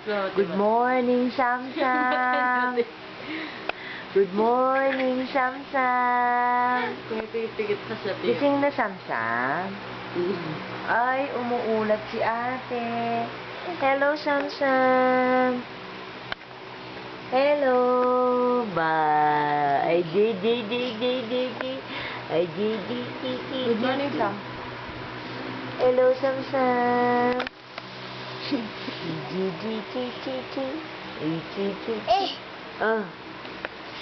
Good morning, Samsam. Good morning, Samsam. Tumipigit na siya, tiyo. Gising na, Samsam. Ay, umuulat si ate. Hello, Samsam. Hello. Bye. Ay, di. Ay, di. Good morning, Sam. Hello, Samsam. Oh.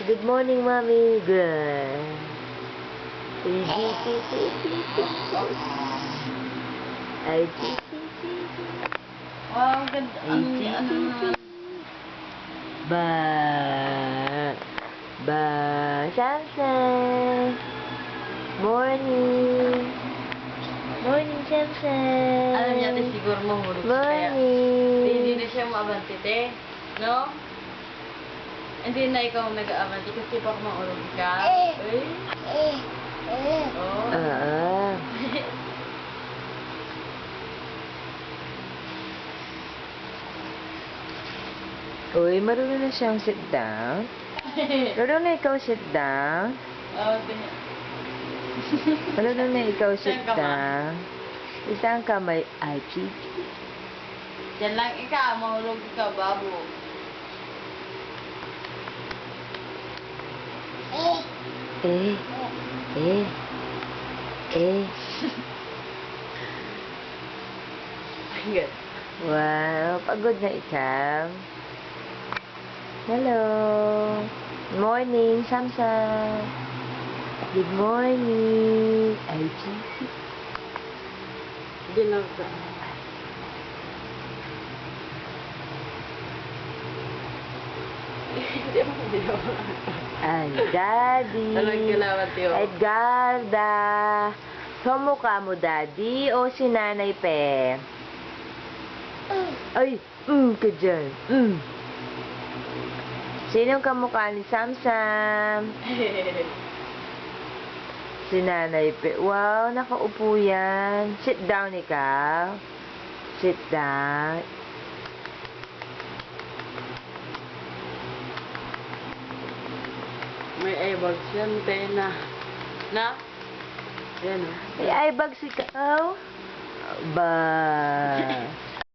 Good morning, Mommy. Good. Ay, Wow, ganda. Ano Ba, Samsam. Morning. Morning, Samsam. Alam niya, ate, siguro mahulog siya kaya. Morning. Hindi na siya maabante, te. No? Hindi na ikaw nag-aabante kasi baka mahulog ka. Uy. Oh. Uy, marunong na siyang sit down. Marunong na ikaw sit down. Oh, Marunong na ikaw sit Saan ka ba? down. Isang kamay. Ay, chichi. Yan lang ikaw, mahulog ka, babo. Good. Wow, pagod na ikaw. Hello. Morning, Samsam. Good morning. Ay, chichi. Hindi lang ka. Hindi mo video. Ay, Daddy. Anong galawan, tiyo? Edgarda. Kamukha mo, Daddy, o si Nanay Pe? Ay, ka dyan. Sinong kamukha ni Samsam? Si Nanay Pe. Wow, nakaupo yan. Sit down ikaw. Sit down. May eyebags yan, pena. Na? Yan, o. May eyebags ikaw? Ba.